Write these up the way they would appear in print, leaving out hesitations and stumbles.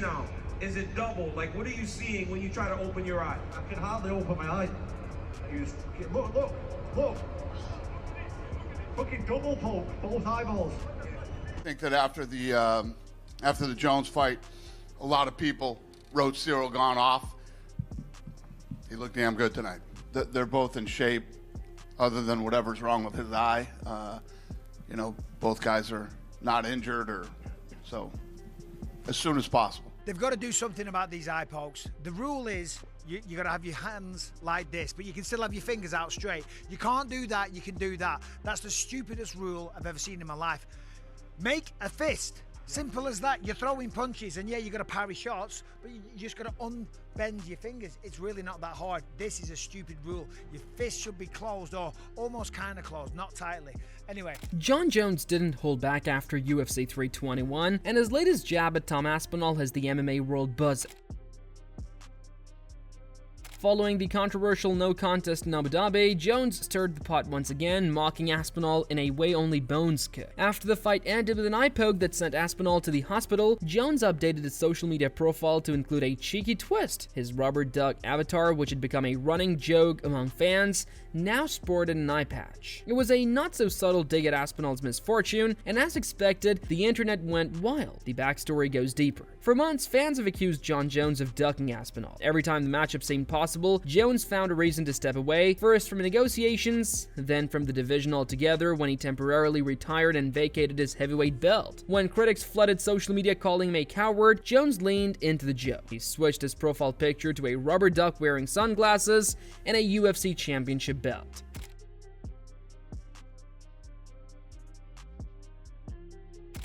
now? Is it double? Like, what are you seeing when you try to open your eye? I can hardly open my eye. Look. Fucking double poke, both eyeballs. I think that after the Jones fight, a lot of people wrote Cyril Gane off. He looked damn good tonight. They're both in shape, other than whatever's wrong with his eye. You know, both guys are not injured, so as soon as possible. They've got to do something about these eye pokes. The rule is you got to have your hands like this, but you can still have your fingers out straight. You can't do that, you can do that. That's the stupidest rule I've ever seen in my life. Make a fist. Simple as that. You're throwing punches, and yeah, you got to parry shots, but you just got to unbend your fingers. It's really not that hard. This is a stupid rule. Your fist should be closed, or almost kind of closed, not tightly. Anyway. Jon Jones didn't hold back after UFC 321, and his latest jab at Tom Aspinall has the MMA world buzzing. Following the controversial no contest in Abu Dhabi, Jones stirred the pot once again, mocking Aspinall in a way only bones could. After the fight ended with an eye poke that sent Aspinall to the hospital, Jones updated his social media profile to include a cheeky twist. His rubber duck avatar, which had become a running joke among fans, now sported an eye patch. It was a not-so-subtle dig at Aspinall's misfortune, and as expected, the internet went wild. The backstory goes deeper. For months, fans have accused Jon Jones of ducking Aspinall. Every time the matchup seemed possible, Jones found a reason to step away, first from negotiations, then from the division altogether when he temporarily retired and vacated his heavyweight belt. When critics flooded social media calling him a coward, Jones leaned into the joke. He switched his profile picture to a rubber duck wearing sunglasses and a UFC championship belt.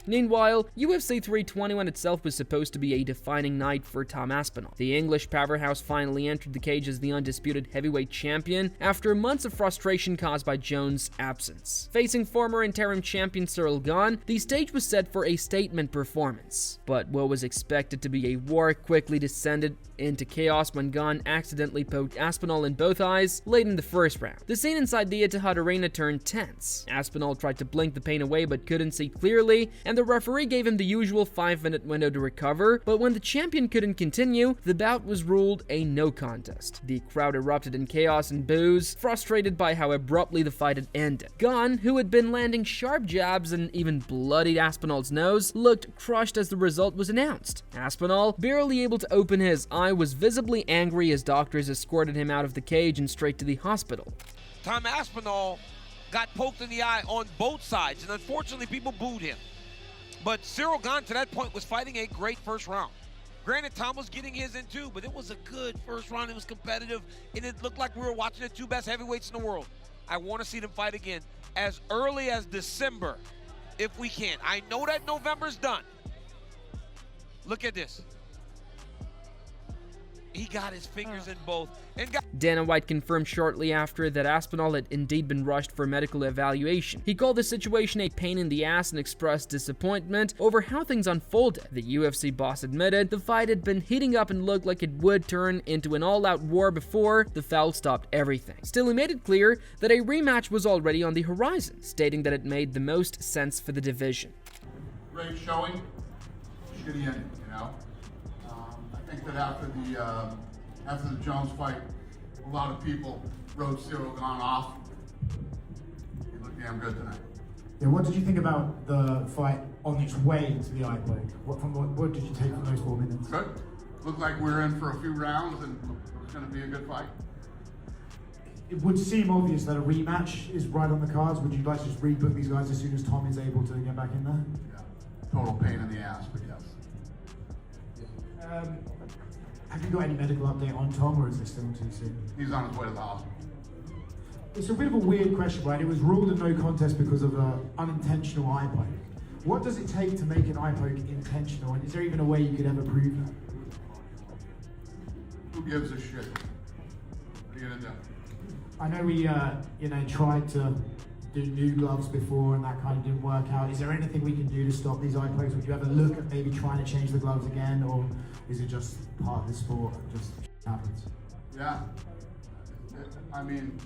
Meanwhile, UFC 321 itself was supposed to be a defining night for Tom Aspinall. The English powerhouse finally entered the cage as the undisputed heavyweight champion after months of frustration caused by Jones' absence. Facing former interim champion Cyril Gane, the stage was set for a statement performance. But what was expected to be a war quickly descended into chaos when Gane accidentally poked Aspinall in both eyes late in the first round. The scene inside the Etihad Arena turned tense. Aspinall tried to blink the pain away but couldn't see clearly, and the referee gave him the usual 5-minute window to recover, but when the champion couldn't continue, the bout was ruled a no contest. The crowd erupted in chaos and boos, frustrated by how abruptly the fight had ended. Gane, who had been landing sharp jabs and even bloodied Aspinall's nose, looked crushed as the result was announced. Aspinall, barely able to open his eye, was visibly angry as doctors escorted him out of the cage and straight to the hospital. Tom Aspinall got poked in the eye on both sides, and unfortunately people booed him. But Cyril Gane, to that point, was fighting a great first round. Granted, Tom was getting his in too, but it was a good first round. It was competitive, and it looked like we were watching the two best heavyweights in the world. I want to see them fight again as early as December, if we can. I know that November's done. Look at this. He got his fingers in both. And Dana White confirmed shortly after that Aspinall had indeed been rushed for medical evaluation. He called the situation a pain in the ass and expressed disappointment over how things unfolded. The UFC boss admitted the fight had been heating up and looked like it would turn into an all-out war before the foul stopped everything. Still, he made it clear that a rematch was already on the horizon, stating that it made the most sense for the division. Great showing, shitty ending, you know? I think that after the Jones fight, a lot of people wrote Cyril Gane off. He looked damn good tonight. Yeah, what did you think about the fight on its way to the eye poke? What did you take from those 4 minutes? Good. Looked like we're in for a few rounds and it's going to be a good fight. It would seem obvious that a rematch is right on the cards. Would you like to just rebook these guys as soon as Tom is able to get back in there? Yeah. Total pain in the ass, but yes. Have you got any medical update on Tom, or is it still too soon? He's on his way to the hospital. It's a bit of a weird question, right? It was ruled a no contest because of an unintentional eye poke. What does it take to make an eye poke intentional, and is there even a way you could ever prove that? Who gives a shit? What are you gonna do? I know we, tried to do new gloves before and that kind of didn't work out. Is there anything we can do to stop these eye pokes? Would you ever look at maybe trying to change the gloves again, or is it just part of the sport and just happens? Yeah. I mean...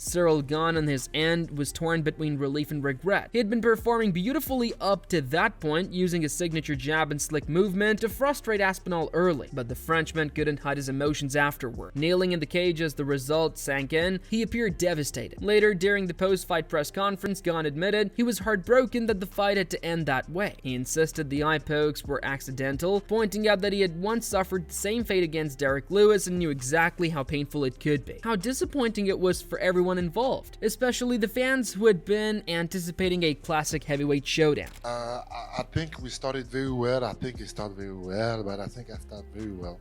Cyril Gane, on his end, was torn between relief and regret. He had been performing beautifully up to that point, using his signature jab and slick movement to frustrate Aspinall early, but the Frenchman couldn't hide his emotions afterward. Kneeling in the cage as the result sank in, he appeared devastated. Later, during the post-fight press conference, Gane admitted he was heartbroken that the fight had to end that way. He insisted the eye pokes were accidental, pointing out that he had once suffered the same fate against Derek Lewis and knew exactly how painful it could be. How disappointing it was for everyone involved, especially the fans who had been anticipating a classic heavyweight showdown. I think we started very well. I think he started very well, but I think I started very well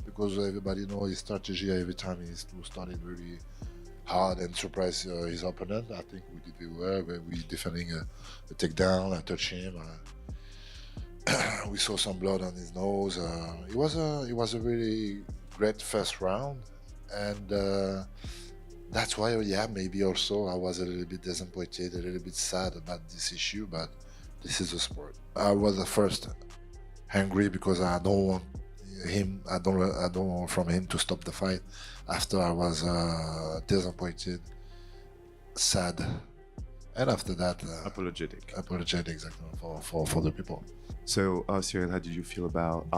because everybody knows his strategy. Every time he started really hard and surprised his opponent. I think we did very well. We defending a takedown. I touched him. We saw some blood on his nose. It was a really great first round, and that's why, yeah, maybe also I was a little bit disappointed, a little bit sad about this issue, but this is a sport. I was at first angry because I don't want him. I don't want from him to stop the fight. After I was disappointed, sad, and after that, apologetic exactly for the people. So, Cyril, how did you feel about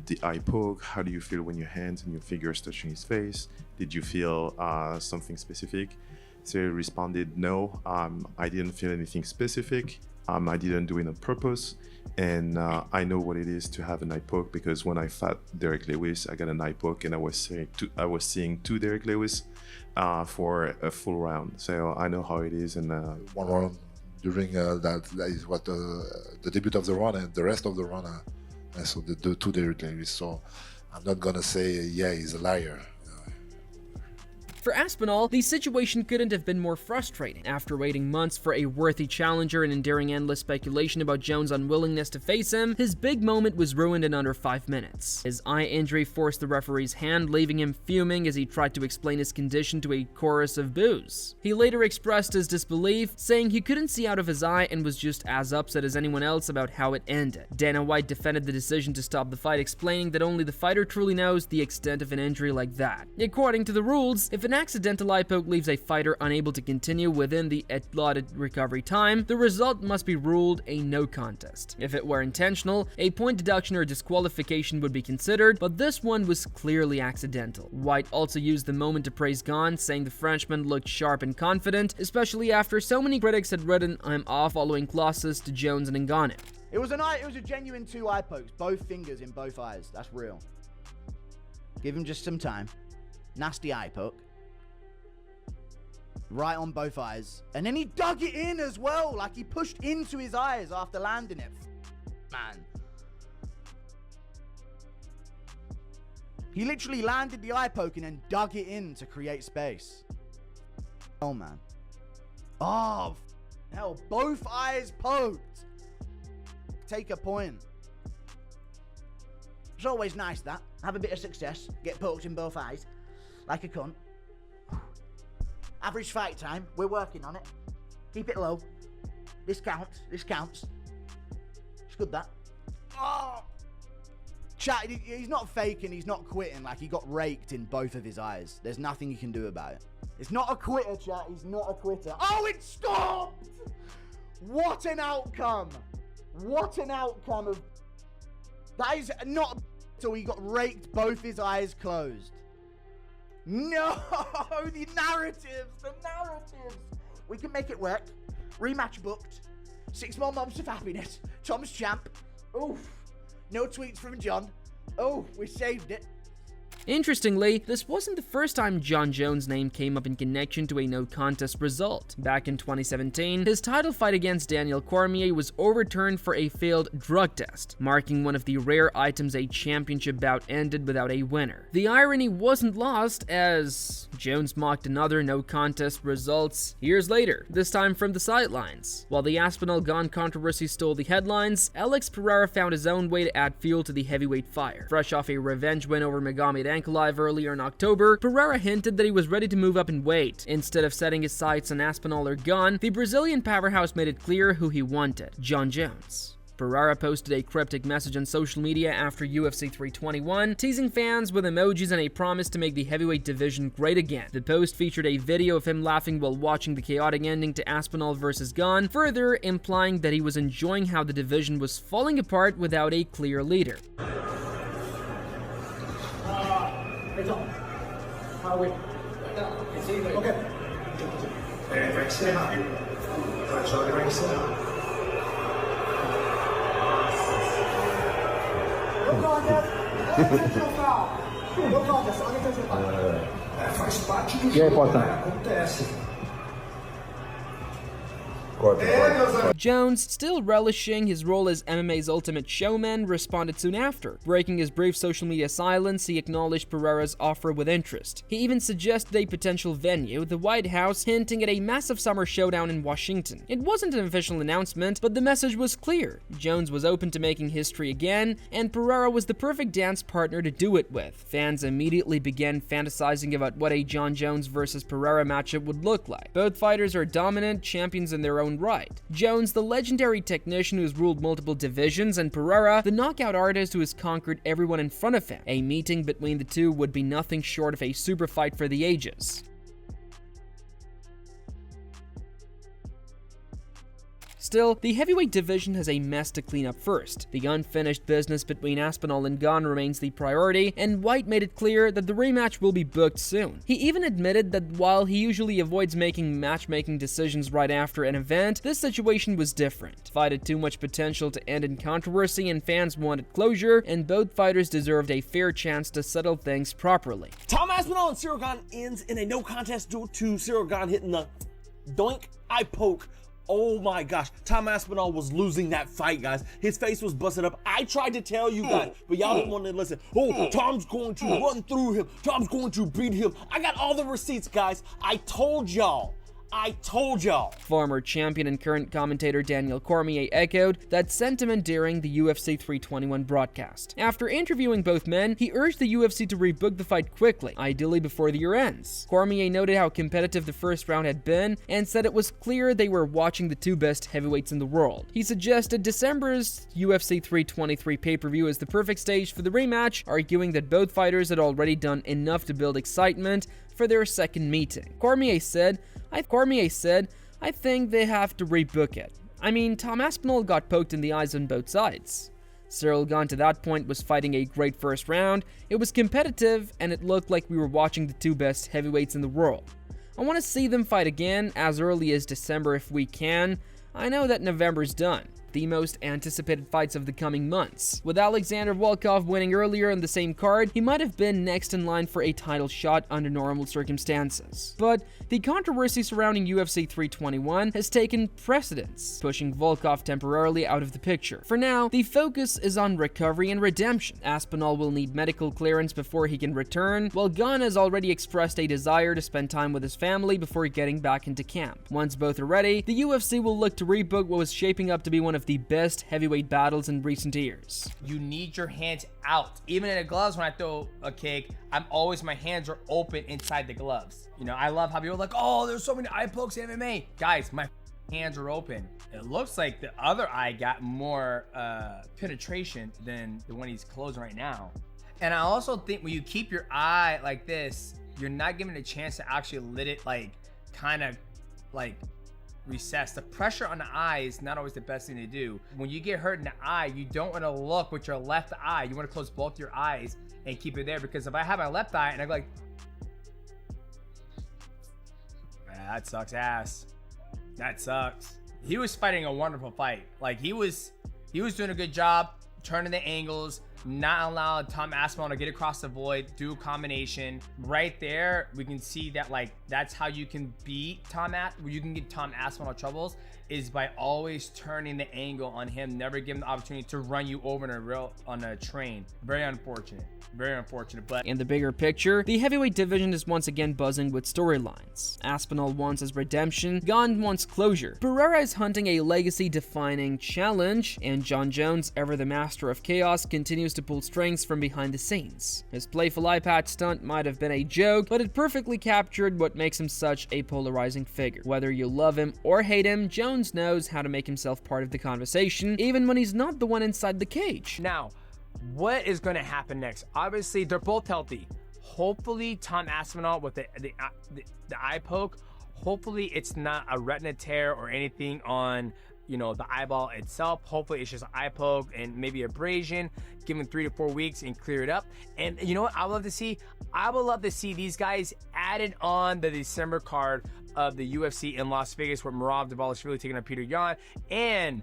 the eye poke? How do you feel when your hands and your fingers touching his face? Did you feel something specific? Cyril responded, no, I didn't feel anything specific. I didn't do it on purpose. And I know what it is to have an eye poke because when I fought Derek Lewis, I got an eye poke and I was seeing two Derek Lewis for a full round. So I know how it is. And one round during that is what the debut of the round, and the rest of the round I saw the two Derek Lewis. So I'm not gonna say yeah, he's a liar. For Aspinall, the situation couldn't have been more frustrating. After waiting months for a worthy challenger and enduring endless speculation about Jones' unwillingness to face him, his big moment was ruined in under 5 minutes. His eye injury forced the referee's hand, leaving him fuming as he tried to explain his condition to a chorus of boos. He later expressed his disbelief, saying he couldn't see out of his eye and was just as upset as anyone else about how it ended. Dana White defended the decision to stop the fight, explaining that only the fighter truly knows the extent of an injury like that. According to the rules, if an accidental eye poke leaves a fighter unable to continue within the allotted recovery time, the result must be ruled a no contest. If it were intentional, a point deduction or disqualification would be considered, but this one was clearly accidental. White also used the moment to praise Gane, saying the Frenchman looked sharp and confident, especially after so many critics had written him off following losses to Jones and Gane. It was a genuine 2 eye pokes, both fingers in both eyes. That's real. Give him just some time. Nasty eye poke. Right on both eyes. And then he dug it in as well. Like he pushed into his eyes after landing it. Man. He literally landed the eye poke and then dug it in to create space. Oh, man. Oh, hell. Both eyes poked. Take a point. It's always nice that. Have a bit of success. Get poked in both eyes. Like a cunt. Average fight time. We're working on it. Keep it low. This counts. This counts. It's good, that. Oh! Chat, he's not faking. He's not quitting. Like, he got raked in both of his eyes. There's nothing you can do about it. It's not a quitter, chat. He's not a quitter. Oh, it stopped! What an outcome. What an outcome of... That is not... So he got raked, both his eyes closed. No, the narratives. We can make it work. Rematch booked. 6 more months of happiness. Tom's champ. Oof. No tweets from Jon. Oh, we saved it. Interestingly, this wasn't the first time Jon Jones' name came up in connection to a no-contest result. Back in 2017, his title fight against Daniel Cormier was overturned for a failed drug test, marking one of the rare items a championship bout ended without a winner. The irony wasn't lost as Jones mocked another no-contest results years later, this time from the sidelines. While the Aspinall Gane controversy stole the headlines, Alex Pereira found his own way to add fuel to the heavyweight fire. Fresh off a revenge win over Magomed Ankalaev earlier in October, Pereira hinted that he was ready to move up in weight. Instead of setting his sights on Aspinall or Gane, the Brazilian powerhouse made it clear who he wanted: Jon Jones. Pereira posted a cryptic message on social media after UFC 321, teasing fans with emojis and a promise to make the heavyweight division great again. The post featured a video of him laughing while watching the chaotic ending to Aspinall vs. Gane, further implying that he was enjoying how the division was falling apart without a clear leader. E aí, Potan? Jones, still relishing his role as MMA's ultimate showman, responded soon after. Breaking his brief social media silence, he acknowledged Pereira's offer with interest. He even suggested a potential venue, the White House, hinting at a massive summer showdown in Washington. It wasn't an official announcement, but the message was clear. Jones was open to making history again, and Pereira was the perfect dance partner to do it with. Fans immediately began fantasizing about what a Jon Jones versus Pereira matchup would look like. Both fighters are dominant champions in their own right. Jones, the legendary technician who's ruled multiple divisions, and Pereira, the knockout artist who has conquered everyone in front of him. A meeting between the two would be nothing short of a super fight for the ages. Still, the heavyweight division has a mess to clean up first. The unfinished business between Aspinall and Gane remains the priority, and White made it clear that the rematch will be booked soon. He even admitted that while he usually avoids making matchmaking decisions right after an event, this situation was different. The fight had too much potential to end in controversy, and fans wanted closure, and both fighters deserved a fair chance to settle things properly. Tom Aspinall and Ciryl Gane ends in a no contest due to Ciryl Gane hitting the doink eye poke. Oh my gosh, Tom Aspinall was losing that fight, guys. His face was busted up. I tried to tell you guys, but y'all didn't want to listen. Oh, Tom's going to run through him. Tom's going to beat him. I got all the receipts, guys. I told y'all. Former champion and current commentator Daniel Cormier echoed that sentiment during the UFC 321 broadcast. After interviewing both men, he urged the UFC to rebook the fight quickly, ideally before the year ends. Cormier noted how competitive the first round had been and said it was clear they were watching the two best heavyweights in the world. He suggested December's UFC 323 pay-per-view as the perfect stage for the rematch, arguing that both fighters had already done enough to build excitement for their second meeting. Cormier said, I think they have to rebook it. I mean, Tom Aspinall got poked in the eyes on both sides. Ciryl Gane to that point was fighting a great first round, it was competitive, and it looked like we were watching the two best heavyweights in the world. I want to see them fight again as early as December if we can. I know that November's done. The most anticipated fights of the coming months. With Alexander Volkov winning earlier in the same card, he might have been next in line for a title shot under normal circumstances. But the controversy surrounding UFC 321 has taken precedence, pushing Volkov temporarily out of the picture. For now, the focus is on recovery and redemption. Aspinall will need medical clearance before he can return, while Gane has already expressed a desire to spend time with his family before getting back into camp. Once both are ready, the UFC will look to rebook what was shaping up to be one of the best heavyweight battles in recent years. You need your hands out. Even in the gloves, when I throw a kick, my hands are open inside the gloves. You know, I love how people are like, oh, there's so many eye pokes in MMA. Guys, my hands are open. It looks like the other eye got more penetration than the one he's closing right now. And I also think when you keep your eye like this, you're not giving it a chance to actually let it recess. The pressure on the eye is not always the best thing to do. When you get hurt in the eye, you don't want to look with your left eye. You want to close both your eyes and keep it there, because if I have my left eye and I go like, that sucks ass. That sucks. He was fighting a wonderful fight. Like he was doing a good job turning the angles, not allowing Tom Aspinall to get across the void, do a combination. Right there, we can see that that's how you can beat you can get Tom Aspinall troubles, is by always turning the angle on him, never giving the opportunity to run you over on a train. Very unfortunate. But in the bigger picture, the heavyweight division is once again buzzing with storylines. Aspinall wants his redemption, Gane wants closure. Pereira is hunting a legacy-defining challenge, and Jon Jones, ever the master of chaos, continues to pull strings from behind the scenes. His playful eye patch stunt might have been a joke, but it perfectly captured what makes him such a polarizing figure. Whether you love him or hate him, Jones knows how to make himself part of the conversation, even when he's not the one inside the cage. Now, what is going to happen next? Obviously, they're both healthy. Hopefully, Tom Aspinall with the eye poke, hopefully it's not a retina tear or anything on, you know, the eyeball itself. Hopefully it's just an eye poke and maybe abrasion. Give him 3 to 4 weeks and clear it up. And you know what I would love to see? I would love to see these guys added on the December card of the UFC in Las Vegas, with Merab Dvalishvili taking on Peter Yan and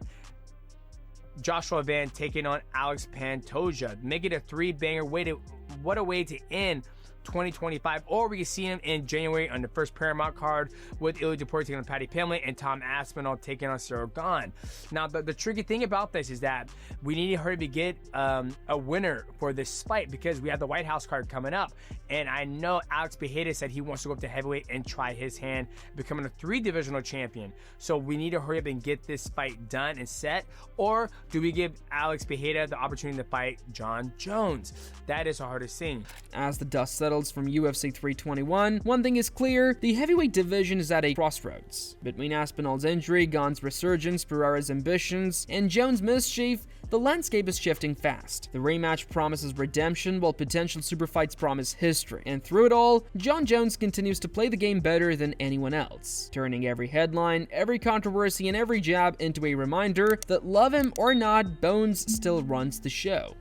Joshua Van taking on Alex Pantoja. Make it a 3-banger way to, what a way to end 2025. Or we can see him in January on the first Paramount card with Ilya Duport taking on Paddy Pimblett and Tom Aspinall taking on Cyril Gane. Now the tricky thing about this is that we need to hurry to get a winner for this fight, because we have the White House card coming up, and I know Alex Pereira said he wants to go up to heavyweight and try his hand becoming a 3-divisional champion. So we need to hurry up and get this fight done and set. Or do we give Alex Pereira the opportunity to fight Jon Jones? That is the hardest thing. As the dust settles from UFC 321, one thing is clear: the heavyweight division is at a crossroads. Between Aspinall's injury, Gane's resurgence, Pereira's ambitions, and Jones' mischief, the landscape is shifting fast. The rematch promises redemption, while potential super fights promise history. And through it all, Jon Jones continues to play the game better than anyone else, turning every headline, every controversy, and every jab into a reminder that, love him or not, Bones still runs the show.